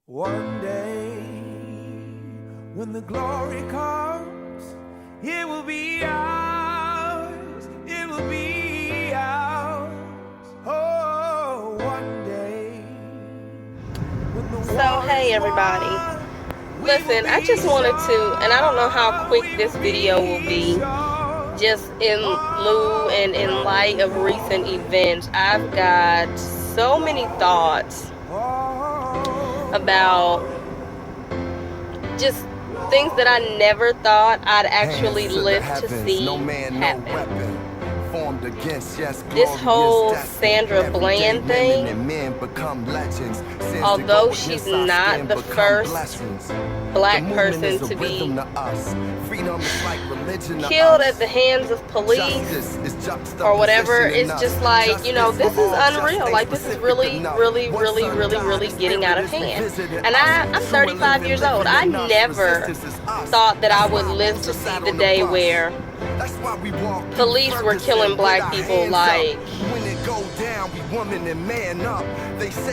One day, when the glory comes, it will be ours, it will be ours. Oh, one day. So, hey everybody. Listen, I just wanted to, and I don't know how quick this video will be, just in lieu and in light of recent events, I've got so many thoughts about just things that I never thought I'd actually live to see happen. This whole Sandra Bland thing, although she's not the first black person to be killed at the hands of police or whatever, it's just like, you know, this is unreal. Like, this is really getting out of hand. And I'm 35 years old. I never thought that I would live to see the day where police were killing black people. Like,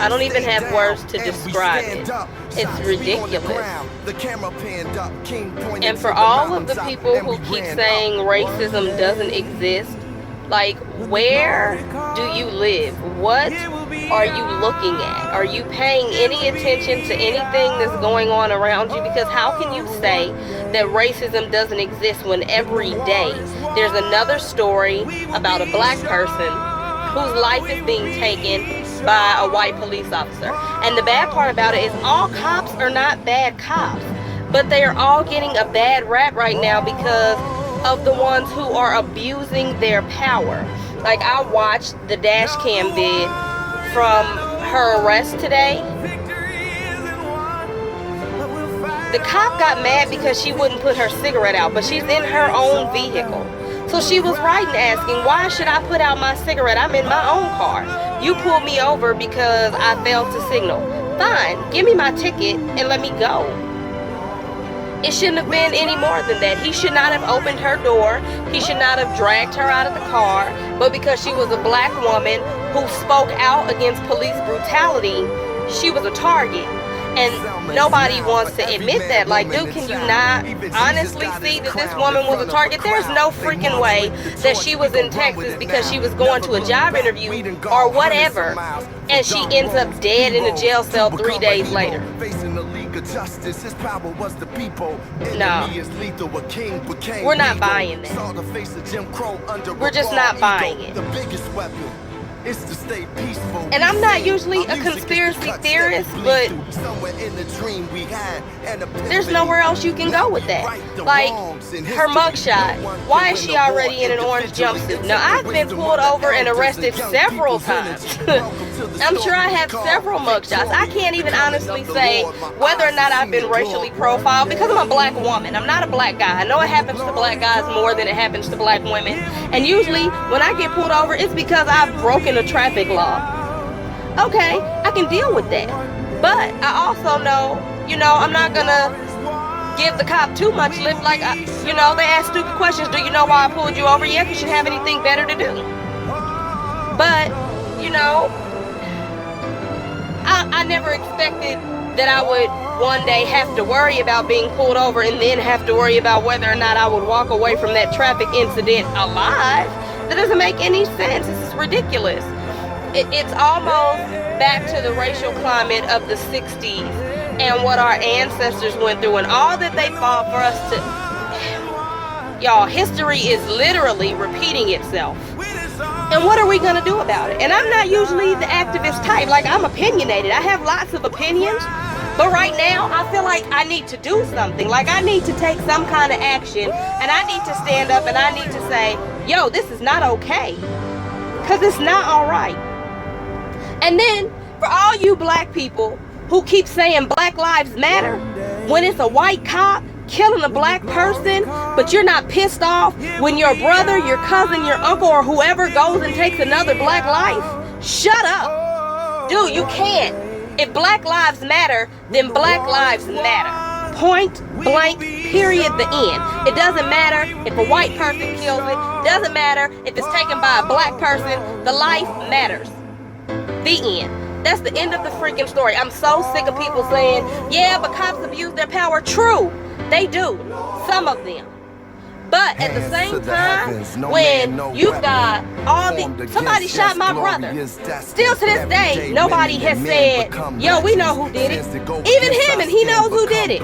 I don't even have words to describe it. It's ridiculous. And for all of the people who keep saying racism doesn't exist, like, where do you live? What are you looking at? Are you paying any attention to anything that's going on around you? Because how can you say that racism doesn't exist when every day there's another story about a black person whose life is being taken by a white police officer? And the bad part about it is all cops are not bad cops, but they are all getting a bad rap right now because of the ones who are abusing their power. Like, I watched the dash cam vid from her arrest today. The cop got mad because she wouldn't put her cigarette out, but she's in her own vehicle. So she was writing asking, why should I put out my cigarette? I'm in my own car. You pulled me over because I failed to signal. Fine, give me my ticket and let me go. It shouldn't have been any more than that. He should not have opened her door. He should not have dragged her out of the car. But because she was a black woman who spoke out against police brutality, she was a target. And nobody wants to admit that. Like, dude, can you not honestly see that this woman was a target? There's no freaking way that she was in Texas because she was going to a job interview or whatever, and she ends up dead in a jail cell 3 days later. No, we're not buying that. We're just not buying it. And I'm not usually a conspiracy theorist, but there's nowhere else you can go with that. Like, her mugshot. Why is she already in an orange jumpsuit? Now, I've been pulled over and arrested several times. I'm sure I have several mugshots. I can't even honestly say whether or not I've been racially profiled because I'm a black woman. I'm not a black guy. I know it happens to black guys more than it happens to black women. And usually when I get pulled over, it's because I've broken a traffic law. Okay, I can deal with that. But I also know, you know, I'm not gonna give the cop too much lip. Like, you know, they ask stupid questions. Do you know why I pulled you over? Yeah, because you have anything better to do. But, you know, I never expected that I would one day have to worry about being pulled over and then have to worry about whether or not I would walk away from that traffic incident alive. That doesn't make any sense. This is ridiculous. It's almost back to the racial climate of the 60s and what our ancestors went through and all that they fought for us to... Y'all, history is literally repeating itself. And what are we gonna do about it? And I'm not usually the activist type. Like, I'm opinionated. I have lots of opinions. But right now, I feel like I need to do something. Like, I need to take some kind of action. And I need to stand up and I need to say, yo, this is not okay. Because it's not all right. And then, for all you black people who keep saying Black Lives Matter, when it's a white cop killing a black person, but you're not pissed off when your brother, your cousin, your uncle, or whoever goes and takes another black life, shut up. Dude, you can't. If Black Lives Matter, then Black Lives Matter. Point blank, period, the end. It doesn't matter if a white person kills it. Doesn't matter if it's taken by a black person. The life matters. The end. That's the end of the freaking story. I'm so sick of people saying, yeah, but cops abuse their power. True, they do. Some of them. But at the same time, when you've got all the... Somebody shot my brother. Still to this day, nobody has said, yo, we know who did it. Even him, and he knows who did it.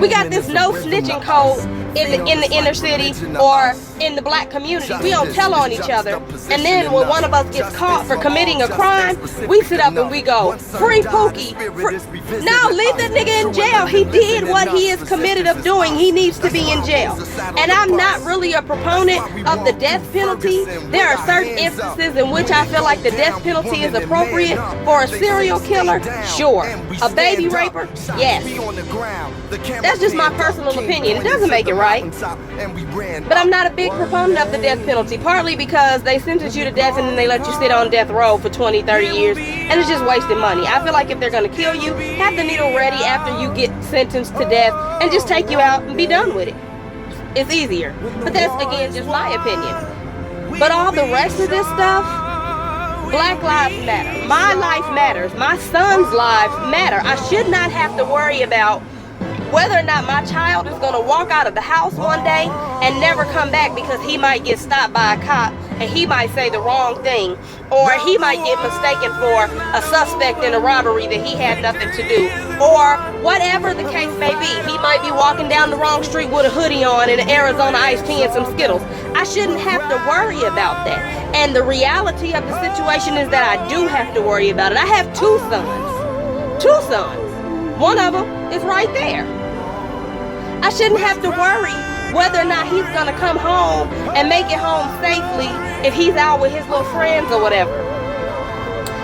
We got this no snitching code in the inner city or in the black community. We don't tell on each other. And then when one of us gets caught for committing a crime, we sit up and we go, free Pookie. No, leave that nigga in jail. He did what he is committed of doing. He needs to be in jail. And I'm not really a proponent of the death penalty. There are certain instances in which I feel like the death penalty is appropriate for a serial killer. Sure. A baby raper? Yes. That's just my personal opinion. It doesn't make it right. But I'm not a big proponent of the death penalty, partly because they sentence you to death and then they let you sit on death row for 20, 30 years, and it's just wasting money. I feel like if they're going to kill you, have the needle ready after you get sentenced to death and just take you out and be done with it. It's easier. But that's, again, just my opinion. But all the rest of this stuff, Black lives matter. My life matters. My son's lives matter. I should not have to worry about whether or not my child is going to walk out of the house one day and never come back because he might get stopped by a cop and he might say the wrong thing, or he might get mistaken for a suspect in a robbery that he had nothing to do, or whatever the case may be. He might be walking down the wrong street with a hoodie on and an Arizona iced tea and some Skittles. I shouldn't have to worry about that. And the reality of the situation is that I do have to worry about it. I have two sons. Two sons. One of them is right there. I shouldn't have to worry whether or not he's going to come home and make it home safely if he's out with his little friends or whatever.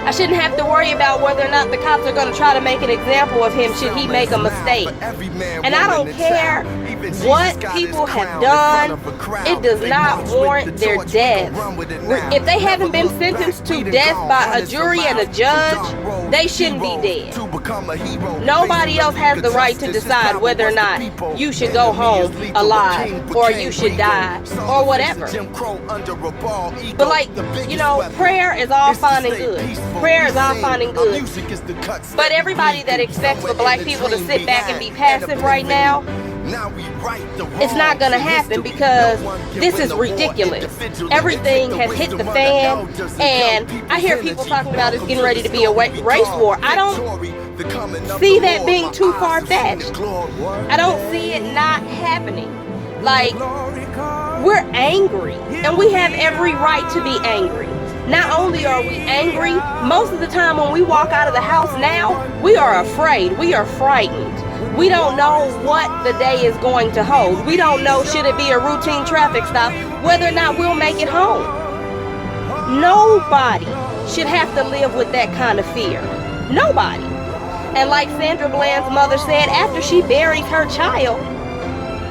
I shouldn't have to worry about whether or not the cops are going to try to make an example of him should he make a mistake. And I don't care what people have done. It does not warrant their death. If they haven't been sentenced to death by a jury and a judge, they shouldn't be dead. Nobody else has the right to decide whether or not you should go home alive or you should die or whatever. But like, you know, prayer is all fine and good. Prayer is all fine and good. But everybody that expects for black people to sit back and be passive right now, it's not gonna happen because this is ridiculous. Everything has hit the fan, and I hear people talking about it's getting ready to be a race war. I don't see that being too far-fetched. I don't see it not happening. Like, we're angry, and we have every right to be angry. Not only are we angry, most of the time when we walk out of the house now, we are afraid, we are frightened. We don't know what the day is going to hold. We don't know, should it be a routine traffic stop, whether or not we'll make it home. Nobody should have to live with that kind of fear. Nobody. And like Sandra Bland's mother said, after she buries her child,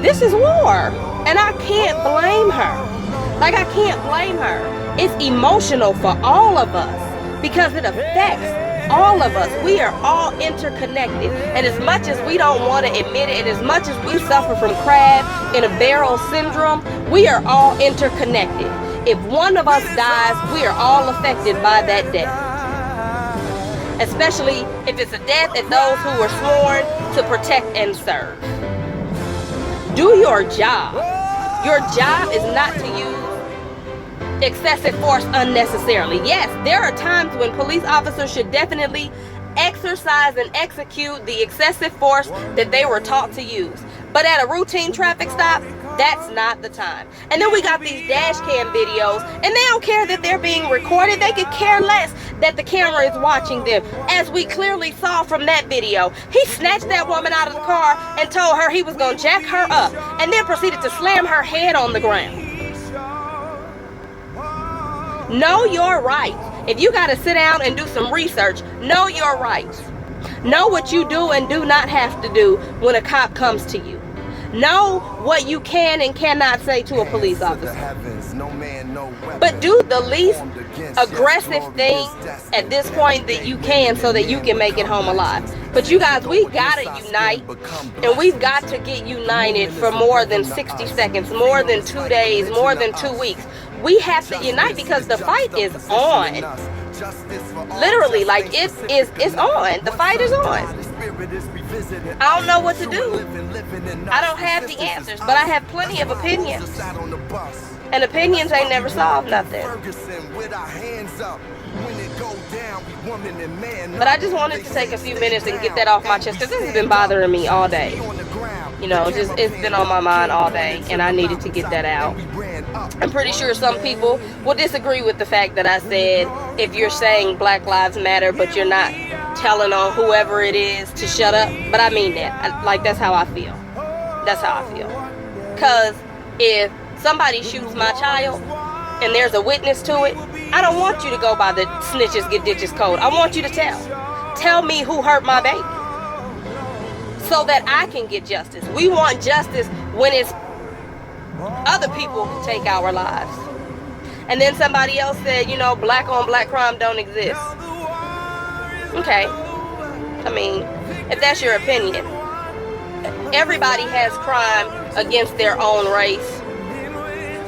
this is war. And I can't blame her. Like, I can't blame her. It's emotional for all of us because it affects all of us. We are all interconnected. And as much as we don't want to admit it, and as much as we suffer from crab in a barrel syndrome, we are all interconnected. If one of us dies, we are all affected by that death. Especially if it's a death at those who were sworn to protect and serve. Do your job. Your job is not to use excessive force unnecessarily. Yes, there are times when police officers should definitely exercise and execute the excessive force that they were taught to use. But at a routine traffic stop, that's not the time. And then we got these dash cam videos, and they don't care that they're being recorded. They could care less that the camera is watching them. As we clearly saw from that video, he snatched that woman out of the car and told her he was going to jack her up, and then proceeded to slam her head on the ground. Know your rights. If you got to sit down and do some research, know your rights. Know what you do and do not have to do when a cop comes to you. Know what you can and cannot say to a police officer. But do the least aggressive thing at this point that you can so that you can make it home alive. But you guys, we gotta unite, and we've got to get united for more than 60 seconds, more than 2 days, more than 2 weeks. We have to unite because the fight is on. Literally, like it's on. The fight is on. I don't know what to do. I don't have the answers, but I have plenty of opinions. And opinions ain't never solved nothing. But I just wanted to take a few minutes and get that off my chest, because this has been bothering me all day. You know, just it's been on my mind all day, and I needed to get that out. I'm pretty sure some people will disagree with the fact that I said, if you're saying Black Lives Matter, but you're not telling on whoever it is to shut up. But I mean that. Like, that's how I feel. That's how I feel. Because if somebody shoots my child and there's a witness to it, I don't want you to go by the snitches get ditches code. I want you to tell me who hurt my baby, so that I can get justice. We want justice when it's other people who take our lives. And then somebody else said, you know, black on black crime don't exist. Okay, I mean, if that's your opinion, everybody has crime against their own race.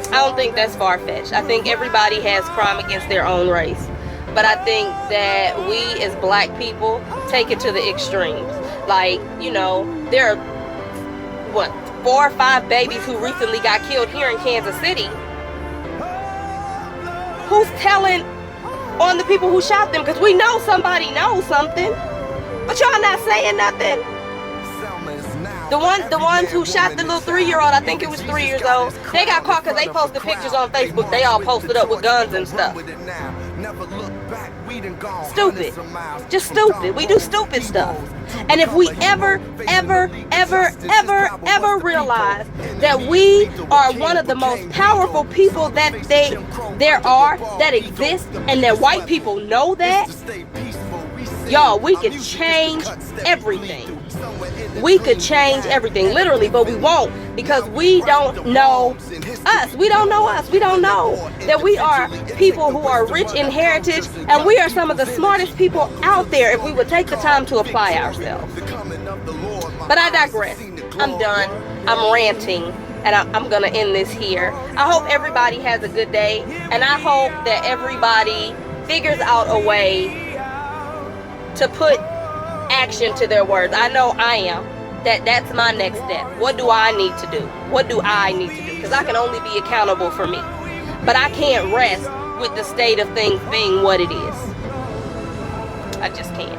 I don't think that's far-fetched. I think everybody has crime against their own race. But I think that we as black people take it to the extremes. Like, you know, there are, 4 or 5 babies who recently got killed here in Kansas City. Who's telling on the people who shot them? Because we know somebody knows something. But y'all not saying nothing. The ones who shot the little 3-year-old, I think it was 3 years old, they got caught because they posted pictures on Facebook. They all posted up with guns and stuff. Stupid. Just stupid. We do stupid stuff. And if we ever realize that we are one of the most powerful people that that exist, and that white people know that, y'all, we could change everything. We could change everything, literally, but we won't, because we don't know us. We don't know us. We don't know that we are people who are rich in heritage, and we are some of the smartest people out there if we would take the time to apply ourselves. But I digress. I'm done. I'm ranting, and I'm gonna end this here. I hope everybody has a good day, and I hope that everybody figures out a way to put action to their words. I know I am. That's my next step. What do I need to do? What do I need to do? Because I can only be accountable for me. But I can't rest with the state of things being what it is. I just can't.